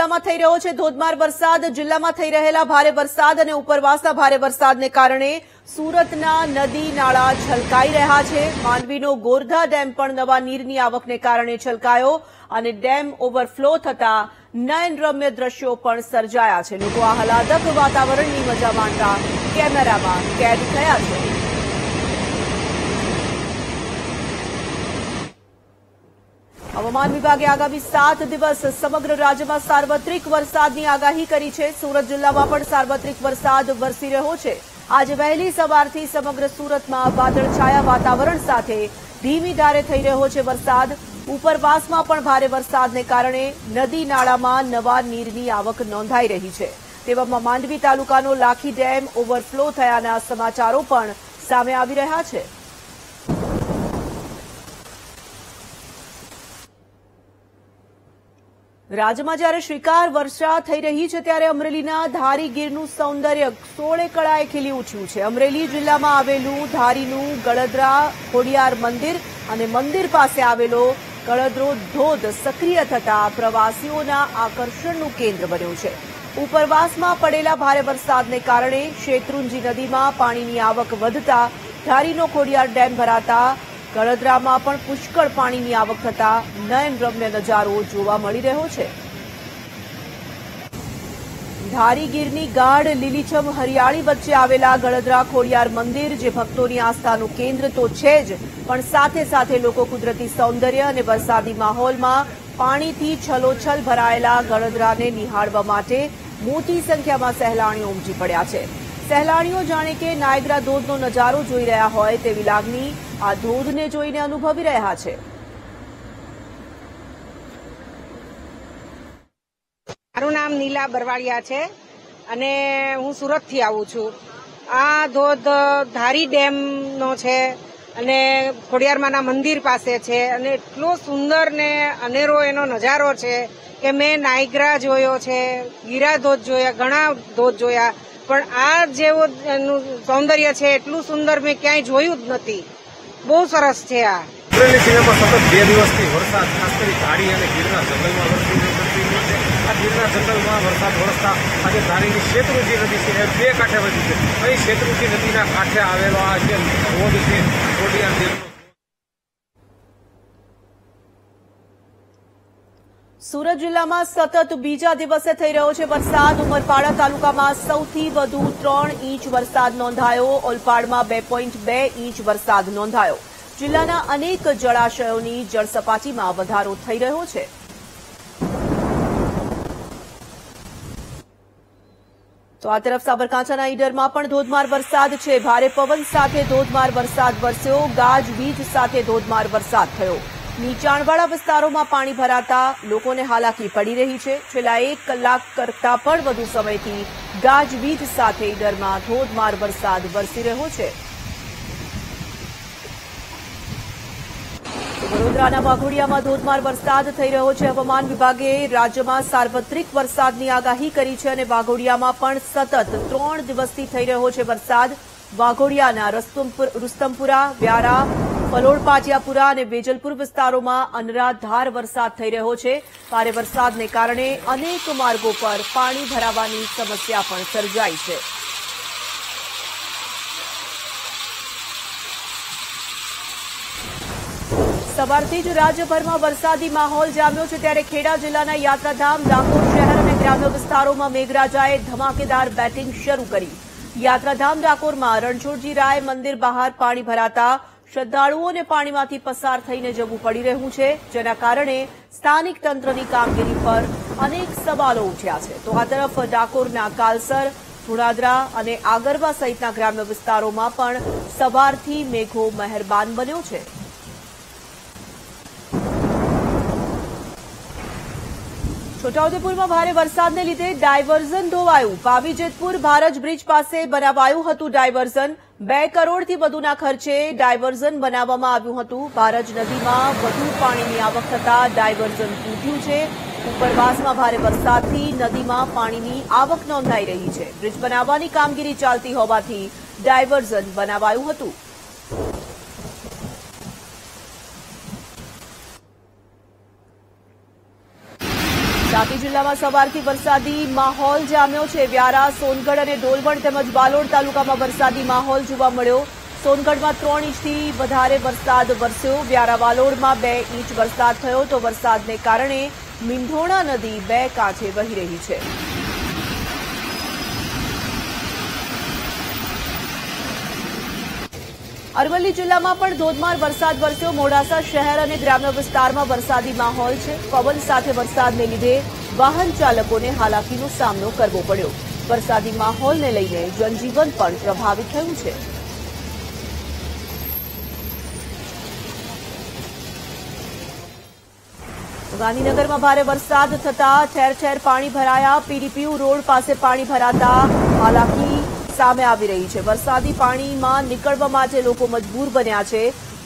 જિલ્લામાં થઈ રહ્યો છે ધોધમાર વરસાદ। જિલ્લામાં થઈ રહેલા ભારે વરસાદ અને ઉપરવાસના ભારે વરસાદને કારણે સુરતના નદી નાળા છલકાઈ રહ્યા છે। માંડવીનો ગોરધા ડેમ પણ નવા નીરની આવકને કારણે છલકાયો અને ડેમ ઓવરફ્લો થતા નયનરમ્ય દ્રશ્યો પણ સર્જાયા છે। લોકો આ આહલાદક વાતાવરણની મજા માણતા કેમેરામાં કેદ થયા છે। હવામાન વિભાગે આગામી 7 દિવસ સમગ્ર રાજ્યમાં સાર્વત્રિક વરસાદની આગાહી કરી છે। સુરત જિલ્લામાં પણ સાર્વત્રિક વરસાદ વરસી રહ્યો છે। આજે વહેલી સવારથી સમગ્ર સુરતમાં વાદળછાયા વાતાવરણ સાથે ધીમી ધારે થઈ રહ્યો છે વરસાદ। ઉપરવાસમાં પણ ભારે વરસાદને કારણે નદી નાળામાં નવા નીરની આવક નોંધાઈ રહી છે। તેવામાં માંડવી તાલુકાનો લાખી ડેમ ઓવરફ્લો થયાના સમાચારો પણ સામે આવી રહ્યા છે। રાજ્યમાં જ્યારે શ્રીકાર વર્ષા થઈ રહી છે ત્યારે અમરેલીના ધારી ગીરનું સૌંદર્ય 16 કળાએ ખીલી ઉઠ્યું છે। અમરેલી જિલ્લામાં આવેલું ધારીનું ગળદરા ખોડિયાર મંદિર અને મંદિર પાસે આવેલો ગળદરો ધોધ સક્રિય થતા પ્રવાસીઓના આકર્ષણનું કેન્દ્ર બન્યું છે। ઉપરવાસમાં પડેલા ભારે વરસાદને કારણે શેત્રુંજી નદીમાં પાણીની આવક વધતા ધારીનો ખોડિયાર ડેમ ભરાતા ગળદરામાં પણ પુષ્કળ પાણીની આવક થતા નયનરમ્ય નજારો જોવા મળી રહ્યો છે। ધારી ગીરની ગાઢ લીલીછમ હરિયાળી વચ્ચે આવેલા ગળદરા ખોડિયાર મંદિર જે ભક્તોની આસ્થાનું કેન્દ્ર તો છે જ, પણ સાથે સાથે લોકો કુદરતી સૌંદર્ય અને વરસાદી માહોલમાં પાણીથી છલોછલ ભરાયેલા ગળદરાને નિહાળવા માટે મોટી સંખ્યામાં સહેલાણીઓ ઉમટી પડ્યા છે। સહેલાણીઓ જાણે કે નાયગ્રા ધોધનો નજારો જોઈ રહ્યા હોય તેવી લાગણી આ ધોધને જોઈને અનુભવી રહ્યા છે। મારું નામ નીલા બરવાડિયા છે અને હું સુરતથી આવું છું। આ ધોધ ધારી ડેમનો છે અને ખોડિયારમાંના મંદિર પાસે છે અને એટલો સુંદર ને અનેરો એનો નજારો છે કે મેં નાયગ્રા જોયો છે, ગીરા ધોધ જોયા, ઘણા ધોધ જોયા, પણ આ જેવો એનું સૌંદર્ય છે એટલું સુંદર મેં ક્યાંય જોયું જ નથી। બહુ સરસ છે। આ અમરેલી જિલ્લામાં સતત 2 દિવસથી વરસાદ ખાસ કરી ધારી અને ગીરના જંગલમાં વરસી રહ્યો છે। આ ગીરના જંગલમાં વરસાદ વરસતા આજે ધારીની શેત્રુંજી નદી છે એ 2 કાંઠે વધી છે। અહીં શેત્રુંજી નદીના કાંઠે આવેલો આ જે ધોધ છે ખોડિયાર ડેમનો। સુરત જિલ્લામાં સતત બીજા દિવસે થઈ રહ્યો છે વરસાદ। ઉમરપાડા તાલુકામાં સૌથી વધુ 3 ઇંચ વરસાદ નોંધાયો। ઓલપાડમાં 2.2 ઇંચ વરસાદ નોંધાયો। જિલ્લાના અનેક જળાશયોની જળસપાટીમાં વધારો થઈ રહ્યો છે। તો આ તરફ સાબરકાંઠાના ઈડરમાં પણ ધોધમાર વરસાદ છે। ભારે પવન સાથે ધોધમાર વરસાદ વરસ્યો। ગાજવીજ સાથે ધોધમાર વરસાદ થયો। નીચાણવાળા વિસ્તારોમાં પાણી ભરાતા લોકોને હાલાકી પડી રહી છે। છેલ્લા 1 કલાક કરતા પણ વધુ સમયથી ગાજવીજ સાથે ઈડરમાં ધોધમાર વરસાદ વરસી રહ્યો છે। વડોદરાના વાઘોડિયામાં ધોધમાર વરસાદ થઈ રહ્યો છે। હવામાન વિભાગે રાજ્યમાં સાર્વત્રિક વરસાદની આગાહી કરી છે અને વાઘોડિયામાં પણ સતત 3 દિવસથી થઈ રહ્યો છે વરસાદ। વાઘોડિયાના રુસ્તમપુરા, વ્યારા, ફલોડ પાટિયાપુરા અને વેજલપુર વિસ્તારોમાં અનરાધાર વરસાદ થઈ રહ્યો છે। ભારે વરસાદને કારણે અનેક માર્ગો પર પાણી ભરાવાની સમસ્યા પણ સર્જાઈ છે। સવારથી જ રાજ્યભરમાં વરસાદી માહોલ જામ્યો છે ત્યારે ખેડા જિલ્લાના યાત્રાધામ ડાકોર શહેર અને ગ્રામ્ય વિસ્તારોમાં મેઘરાજાએ ધમાકેદાર બેટિંગ શરૂ કરી। યાત્રાધામ ડાકોરમાં રણછોડજી રાય મંદિર બહાર પાણી ભરાતા શ્રદ્ધાળુઓને પાણીમાંથી પસાર થઈને જવું પડી રહ્યું છે, જેના કારણે સ્થાનિક તંત્રની કામગીરી પર અનેક સવાલો ઉઠ્યા છે। તો આ તરફ ડાકોરના કાલસર, ધુણાદરા અને આગરવા સહિતના ગ્રામ્ય વિસ્તારોમાં પણ સવારથી મેઘો મહેરબાન બન્યો છે। છોટાઉદેપુરમાં ભારે વરસાદને લીધે ડાયવર્ઝન ધોવાયું। પાવી જેતપુર ભારજ બ્રિજ પાસે બનાવાયું હતું ડાયવર્ઝન। 2 કરોડથી વધુના ખર્ચે ડાયવર્ઝન બનાવવામાં આવ્યું હતું। ભારજ નદીમાં વધુ પાણીની આવક થતા ડાયવર્ઝન તૂટ્યું છે। ઉપરવાસમાં ભારે વરસાદથી નદીમાં પાણીની આવક નોંધાઈ રહી છે। બ્રિજ બનાવવાની કામગીરી ચાલતી હોવાથી ડાયવર્ઝન બનાવાયું હતું। તાપી જિલ્લામાં સવારથી વરસાદી માહોલ જામ્યો છે। વ્યારા, સોનગઢ અને ડોલવણ તેમજ બાલોડ તાલુકામાં વરસાદી માહોલ જોવા મળ્યો। સોનગઢમાં 3 ઇંચથી વધારે વરસાદ વરસ્યો। વ્યારા વાલોડમાં 2 ઇંચ વરસાદ થયો તો વરસાદને કારણે મીંઢોણા નદી 2 કાંઠે વહી રહી છે। અરવલ્લી જિલ્લામાં પણ ધોધમાર વરસાદ વરસ્યો। મોડાસા શહેર અને ગ્રામ્ય વિસ્તારમાં વરસાદી માહોલ છે। પવન સાથે વરસાદને લીધે વાહન ચાલકોને હાલાકીનો સામનો કરવો પડ્યો। વરસાદી માહોલને લઈને જનજીવન પણ પ્રભાવિત થયું છે। ગાંધીનગરમાં ભારે વરસાદ થતા ઠેર ઠેર પાણી ભરાયા। પીડીપીયુ રોડ પાસે પાણી ભરાતા હાલાકી સામે આવી રહી છે। વરસાદી પાણીમાં નીકળવા માટે લોકો મજબૂર બન્યા છે।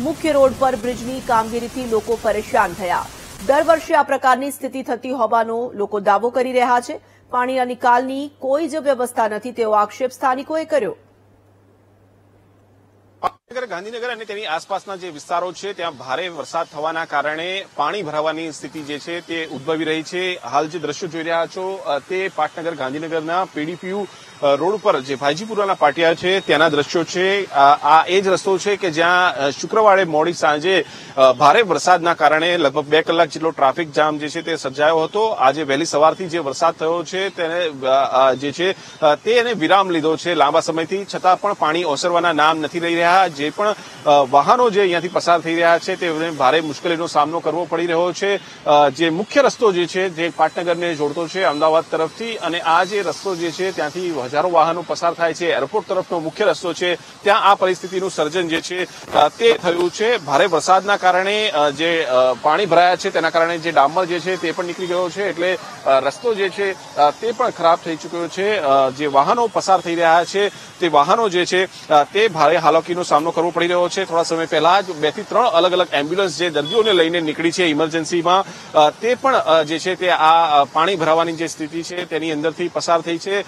મુખ્ય રોડ પર બ્રિજની કામગીરીથી લોકો પરેશાન થયા। દર વર્ષે આ પ્રકારની સ્થિતિ થતી હોવાનો લોકો દાવો કરી રહ્યા છે। પાણીના નિકાલની કોઈ જ વ્યવસ્થા નથી તેવો આક્ષેપ સ્થાનિકોએ કર્યો। ગાંધીનગર અને તેની આસપાસના જે વિસ્તારો છે ત્યાં ભારે વરસાદ થવાના કારણે પાણી ભરાવાની સ્થિતિ જે છે તે ઉદ્ભવી રહી છે। હાલ જે દ્રશ્યો જોઈ રહ્યા છો તે પાટનગર ગાંધીનગરના પીડીપીયુ રોડ પર જે ભાઈજીપુરાના પાટિયા છે ત્યાંના દ્રશ્યો છે। આ એ જ રસ્તો છે કે જ્યાં શુક્રવારે મોડી સાંજે ભારે વરસાદના કારણે લગભગ 2 કલાક જેટલો ટ્રાફિક જામ જે છે તે સર્જાયો હતો। આજે વહેલી સવારથી જે વરસાદ થયો છે તેને જે છે તેને વિરામ લીધો છે લાંબા સમયથી, છતાં પણ પાણી ઓસરવાના નામ નથી લઈ રહ્યા। જે પણ વાહનો જે અહીંયાથી પસાર થઈ રહ્યા છે તેમને ભારે મુશ્કેલીનો સામનો કરવો પડી રહ્યો છે। જે મુખ્ય રસ્તો જે છે જે પાટનગરને જોડતો છે અમદાવાદ તરફથી, અને આ જે રસ્તો જે છે ત્યાંથી હજારો વાહનો પસાર થાય છે। એરપોર્ટ તરફનો મુખ્ય રસ્તો છે ત્યાં આ પરિસ્થિતિનું સર્જન જે છે તે થયું છે। ભારે વરસાદના કારણે જે પાણી ભરાયા છે તેના કારણે જે ડામર જે છે તે પણ નીકળી ગયો છે, એટલે રસ્તો જે છે તે પણ ખરાબ થઈ ચૂક્યો છે। જે વાહનો પસાર થઈ રહ્યા છે તે વાહનો જે છે તે ભારે હાલાકીનો સામનો કરવો પડી રહ્યો છે। થોડા સમય પહેલા જ 2 થી 3 અલગ અલગ એમ્બ્યુલન્સ જે દર્દીઓને લઈને નીકળી છે ઇમરજન્સીમાં, તે પણ જે છે તે આ પાણી ભરાવાની જે સ્થિતિ છે તેની અંદરથી પસાર થઈ છે।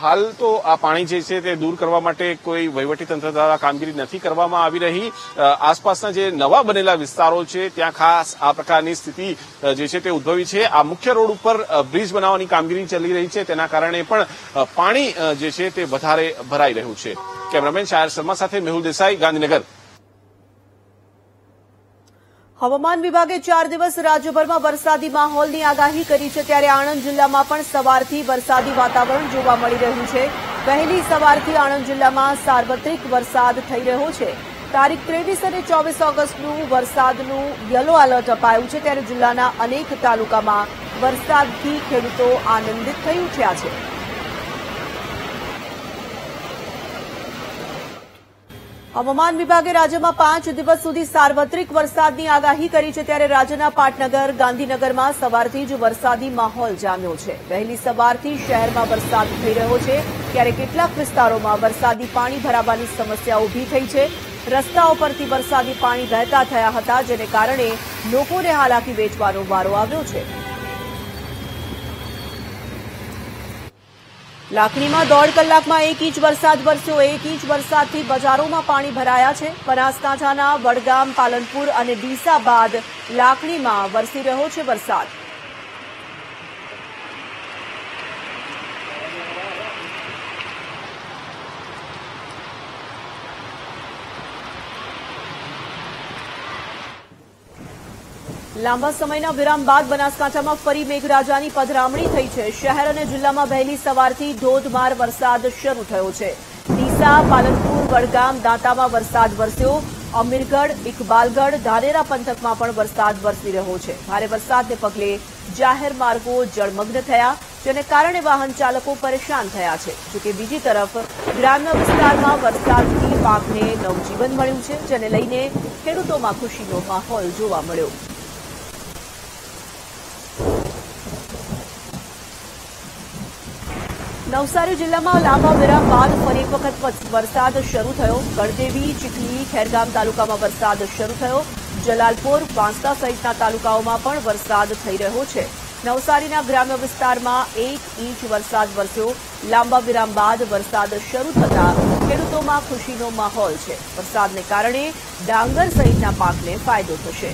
હાલ તો આ પાણી જે છે તે દૂર કરવા માટે કોઈ વહીવટીતંત્ર દ્વારા કામગીરી નથી કરવામાં આવી રહી। આસપાસના જે નવા બનેલા વિસ્તારો છે ત્યાં ખાસ આ પ્રકારની સ્થિતિ જે છે તે ઉદ્ભવી છે। આ મુખ્ય રોડ ઉપર બ્રિજ બનાવવાની કામગીરી ચાલી રહી છે તેના કારણે પણ પાણી જે છે તે વધારે ભરાઈ રહ્યું છે। કેમેરામેન શાયર શર્મા સાથે મેહુલ દેસાઈ, ગાંધીનગર। હવામાન વિભાગે 4 દિવસ રાજ્યભરમાં વરસાદી માહોલની આગાહી કરી છે, ત્યારે આણંદ જિલ્લામાં પણ સવારથી વરસાદી વાતાવરણ જોવા મળી રહ્યું છે। વહેલી સવારથી આણંદ જિલ્લામાં સાર્વત્રિક વરસાદ થઈ રહ્યો છે। તારીખ 23 અને 24 ઓગસ્ટનું વરસાદનું યલો એલર્ટ અપાયું છે, ત્યારે જિલ્લાના અનેક તાલુકામાં વરસાદથી ખેડૂતો આનંદિત થઈ ઉઠ્યા છે। હવામાન વિભાગે રાજ્યમાં 5 દિવસ સુધી સાર્વત્રિક વરસાદની આગાહી કરી છે, ત્યારે રાજ્યના પાટનગર, ગાંધીનગરમાં સવારથી જ વરસાદી માહોલ જામ્યો છે। વહેલી સવારથી શહેરમાં વરસાદ થઈ રહ્યો છે, ત્યારે કેટલાક વિસ્તારોમાં વરસાદી પાણી ભરાવાની સમસ્યા ઉભી થઈ છે। રસ્તાઓ પરથી વરસાદી પાણી વહેતા થયા હતા, જેને કારણે લોકોને હાલાકી વેઠવાનો વારો આવ્યો છે। લાખણીમાં 1.5 કલાકમાં 1 ઇંચ વરસાદ વરસ્યો। 1 ઇંચ વરસાદથી બજારોમાં પાણી ભરાયા છે। બનાસકાંઠાના વડગામ, પાલનપુર અને ડીસા બાદ લાખણીમાં વરસી રહ્યો છે વરસાદ। લાંબા સમયના વિરામ બાદ બનાસકાંઠામાં ફરી મેઘરાજાની પધરામણી થઈ છે। શહેર અને જિલ્લામાં વહેલી સવારથી ધોધમાર વરસાદ શરૂ થયો છે। ડીસા, પાલનપુર, વડગામ, દાંતામાં વરસાદ વરસ્યો। અમીરગઢ, ઇકબાલગઢ, ધાનેરા પંથકમાં પણ વરસાદ વરસી રહ્યો છે। ભારે વરસાદને પગલે જાહેર માર્ગો જળમગ્ન થયા, જેને કારણે વાહન ચાલકો પરેશાન થયા છે। જોકે બીજી તરફ ગ્રામ્ય વિસ્તારમાં વરસાદથી પાકને નવજીવન મળ્યું છે, જેને લઈને ખેડૂતોમાં ખુશીનો માહોલ જોવા મળ્યો। નવસારી જિલ્લામાં લાંબા વિરામ બાદ ફરી એક વખત વરસાદ શરૂ થયો। ગણદેવી, ચીખલી, ખેરગામ તાલુકામાં વરસાદ શરૂ થયો। જલાલપોર, વાંસદા સહિતના તાલુકાઓમાં પણ વરસાદ થઈ રહ્યો છે। નવસારીના ગ્રામ્ય વિસ્તારમાં 1 ઇંચ વરસાદ વરસ્યો। લાંબા વિરામ બાદ વરસાદ શરૂ થતા ખેડૂતોમાં ખુશીનો માહોલ છે। વરસાદને કારણે ડાંગર સહિતના પાકને ફાયદો થશે।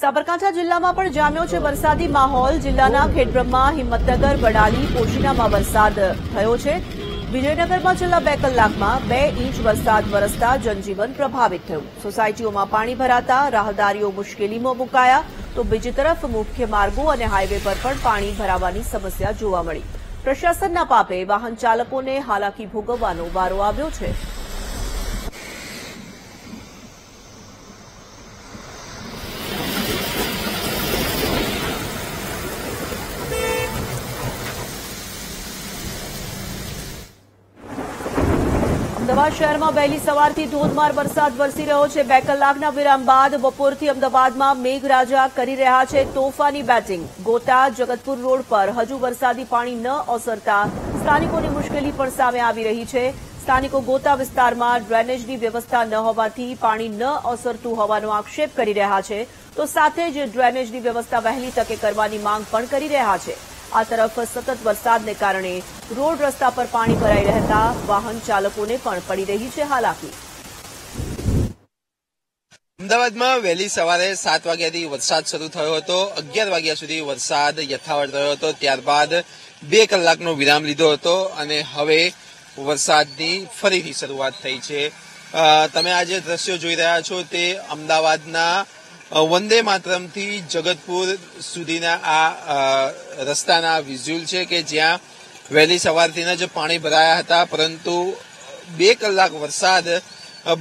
સાબરકાંઠા જિલ્લામાં પણ જામ્યો છે વરસાદી માહોલ. જિલ્લાના ખેડબ્રહ્મા, હિંમતનગર, વડાલી, પોશીનામાં વરસાદ થયો છે. વિજયનગરમાં છેલ્લા 2 કલાકમાં 2 ઇંચ વરસાદ વરસતા જનજીવન પ્રભાવિત થયું. સોસાયટીઓમાં પાણી ભરાતા રાહદારીઓ મુશ્કેલીમાં મુકાયા, તો બીજી તરફ મુખ્ય માર્ગો અને હાઇવે પર પણ પાણી ભરાવાની સમસ્યા જોવા મળી. પ્રશાસનના પાપે વાહન ચાલકોને હાલાકી ભોગવવાનો વારો આવ્યો છે. અમદાવાદ શહેરમાં વહેલી સવારથી ધોધમાર વરસાદ વરસી રહ્યો છે. 2 કલાકના વિરામ બાદ બપોરથી અમદાવાદમાં મેઘરાજા કરી રહ્યા છે તોફાની બેટિંગ. ગોતા જગતપુર રોડ પર હજુ વરસાદી પાણી ન ઓસરતા સ્થાનિકોની મુશ્કેલી પણ સામે આવી રહી છે. સ્થાનિકો ગોતા વિસ્તારમાં ડ્રેનેજની વ્યવસ્થા ન હોવાથી પાણી ન ઓસરતું હોવાનો આક્ષેપ કરી રહ્યા છે, તો સાથે જ ડ્રેનેજની વ્યવસ્થા વહેલી તકે કરવાની માંગ પણ કરી રહ્યા છે. આ તરફ સતત વરસાદને કારણે રોડ રસ્તા પર પાણી ભરાઈ રહેતા વાહન ચાલકોને પણ પડી રહી છે હાલાકી. અમદાવાદમાં વહેલી સવારે 7 વાગ્યાથી વરસાદ શરૂ થયો હતો. 11 વાગ્યા સુધી વરસાદ યથાવત રહ્યો હતો. ત્યારબાદ 2 કલાકનો વિરામ લીધો હતો અને હવે વરસાદની ફરીથી શરૂઆત થઈ છે. તમે આજે દ્રશ્યો જોઈ રહ્યા છો તે અમદાવાદના વંદે માતરમથી જગતપુર સુધીના આ રસ્તાના વિઝ્યુઅલ છે કે જ્યાં વહેલી સવારથી જ પાણી ભરાયા હતા, પરંતુ 2 કલાક વરસાદ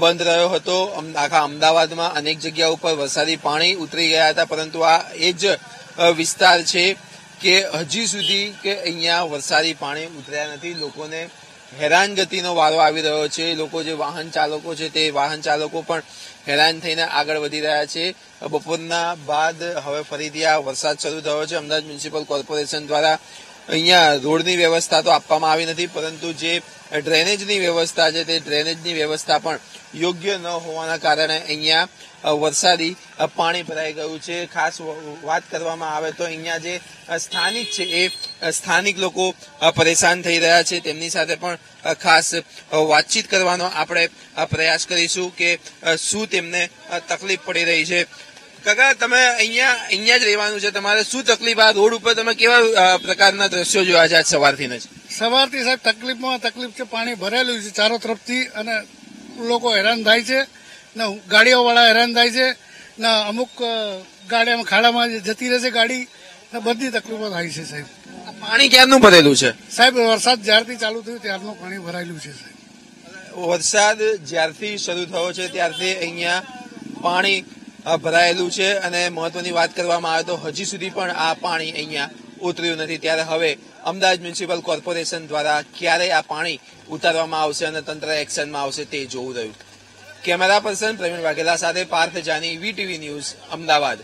બંધ રહ્યો હતો. આખા અમદાવાદમાં અનેક જગ્યા ઉપર વરસાદી પાણી ઉતરી ગયા હતા, પરંતુ આ એ જ વિસ્તાર છે કે હજી સુધી કે અહીંયા વરસાદી પાણી ઉતર્યા નથી. લોકોને હેરાનગતિનો વારો આવી રહ્યો છે. લોકો જે વાહન ચાલકો છે તે વાહન ચાલકો પણ હેરાન થઈને આગળ વધી રહ્યા છે. બપોરના બાદ હવે ફરીથી આ વરસાદ શરૂ થયો છે. અમદાવાદ મ્યુનિસિપલ કોર્પોરેશન દ્વારા અહીંયા રોડની વ્યવસ્થા તો આપવામાં આવી નથી, પરંતુ જે ડ્રેનેજની વ્યવસ્થા છે તે ડ્રેનેજની વ્યવસ્થા પણ યોગ્ય ન હોવાના કારણે અહીંયા વરસાદી પાણી ભરાઈ ગયું છે. ખાસ વાત કરવામાં આવે તો અહીંયા જે સ્થાનિક છે એ સ્થાનિક લોકો પરેશાન થઈ રહ્યા છે. તેમની સાથે પણ ખાસ વાતચીત કરવાનો આપણે પ્રયાસ કરીશું કે શું તેમને તકલીફ પડી રહી છે. કાકા, તમે અહીંયા જ રહેવાનું છે, તમારે શું તકલીફ? આ રોડ ઉપર તમે કેવા પ્રકારના દ્રશ્યો જોયા છે આજ સવારથી જ? સવારથી સાહેબ તકલીફ છે. પાણી ભરેલું છે ચારો તરફથી અને લોકો હેરાન થાય છે ને ગાડીઓ વાળા હેરાન થાય છે ને અમુક ગાડીમાં ખાડામાં જતી રહેશે ગાડી ને બધી તકલીફો થાય છે સાહેબ. પાણી ક્યારનું ભરેલું છે સાહેબ? વરસાદ જ્યારથી ચાલુ થયું ત્યારનું પાણી ભરાયેલું છે સાહેબ. વરસાદ જ્યારથી શરૂ થયો છે ત્યારથી અહીંયા પાણી ભરાયેલું છે અને મહત્વની વાત કરવામાં આવે તો હજી સુધી પણ આ પાણી અહીંયા ઉતર્યું નથી. ત્યારે હવે અમદાવાદ મ્યુનિસિપલ કોર્પોરેશન દ્વારા ક્યારે આ પાણી ઉતારવામાં આવશે અને તંત્ર એક્શનમાં આવશે તે જોવું રહ્યું. કેમેરા પર્સન પ્રવીણ વાઘેલા સાથે પાર્થ જાની, વીટીવી ન્યૂઝ, અમદાવાદ.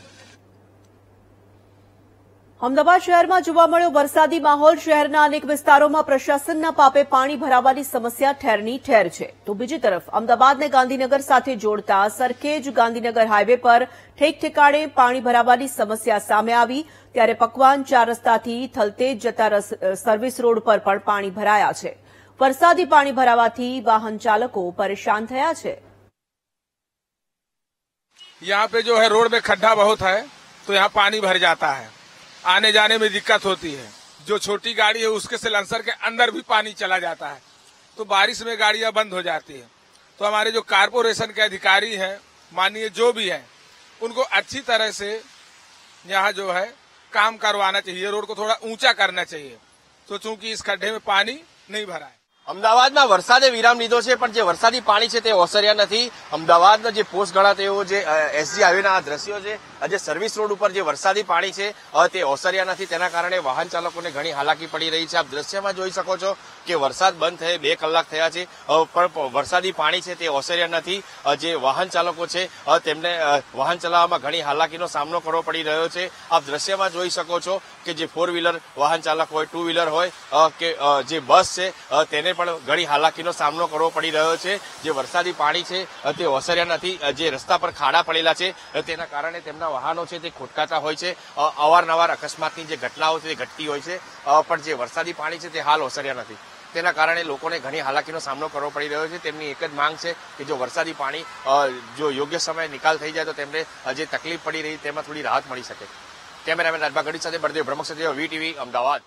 અમદાવાદ શહેરમાં જોવા મળ્યો વરસાદી માહોલ. શહેરના અનેક વિસ્તારોમાં પ્રશાસનના પાપે પાણી ભરાવાની સમસ્યા ઠેરની ઠેર છે, તો બીજી તરફ અમદાવાદને ગાંધીનગર સાથે જોડતા સરખેજ ગાંધીનગર હાઇવે પર ઠેક ઠેકાણે પાણી ભરાવાની સમસ્યા સામે આવી. ત્યારે પકવાન 4 રસ્તાથી થલતેજ જતા સર્વિસ રોડ પર પણ પાણી ભરાયા છે. વરસાદી પાણી ભરાવાથી વાહન ચાલકો પરેશાન થયા છે. यहाँ पे जो है रोड में खड्डा बहुत है, तो यहाँ पानी भर जाता है, आने जाने में दिक्कत होती है. जो छोटी गाड़ी है उसके सिलेंसर के अंदर भी पानी चला जाता है, तो बारिश में गाड़ियां बंद हो जाती है. तो हमारे जो कारपोरेशन के अधिकारी हैं, माननीय जो भी हैं, उनको अच्छी तरह से यहाँ जो है काम करवाना चाहिए. रोड को थोड़ा ऊंचा करना चाहिए, तो चूंकि इस खड्डे में पानी नहीं भरा है. અમદાવાદમાં વરસાદે વિરામ લીધો છે, પણ જે વરસાદી પાણી છે તે ઓસર્યા નથી. અમદાવાદના જે પોસ્ટ ગણાતા એવો જે એસજી હાઈવેના આ દ્રશ્યો છે, જે સર્વિસ રોડ ઉપર જે વરસાદી પાણી છે તે ઓસર્યા નથી. તેના કારણે વાહન ચાલકોને ઘણી હાલાકી પડી રહી છે. આપ દ્રશ્યમાં જોઈ શકો છો કે વરસાદ બંધ થયે 2 કલાક થયા છે, પણ વરસાદી પાણી છે તે ઓસર્યા નથી. જે વાહન ચાલકો છે તેમને વાહન ચલાવવામાં ઘણી હાલાકીનો સામનો કરવો પડી રહ્યો છે. આપ દ્રશ્યમાં જોઈ શકો છો કે જે 4 વ્હીલર વાહન ચાલક હોય, 2 વ્હીલર હોય કે જે બસ છે તેને પણ ઘણી હાલાકીનો સામનો કરવો પડી રહ્યો છે. જે વરસાદી પાણી છે તે ઓસર્યા નથી. જે રસ્તા પર ખાડા પડેલા છે તેના કારણે તેમના વાહનો છે તે ખોટકાતા હોય છે. અવારનવાર અકસ્માતની જે ઘટનાઓ છે તે ઘટતી હોય છે, પણ જે વરસાદી પાણી છે તે હાલ ઓસર્યા નથી. તેના કારણે લોકોને ઘણી હાલાકીનો સામનો કરવો પડી રહ્યો છે. તેમની એક જ માંગ છે કે જો વરસાદી પાણી જો યોગ્ય સમયે નિકાલ થઈ જાય તો તેમને જે તકલીફ પડી રહી તેમાં થોડી રાહત મળી શકે. કેમેરામેન રાજભા ગઢી સાથે બળદેવ બ્રહ્મક્ષત્રિય વીટીવી અમદાવાદ.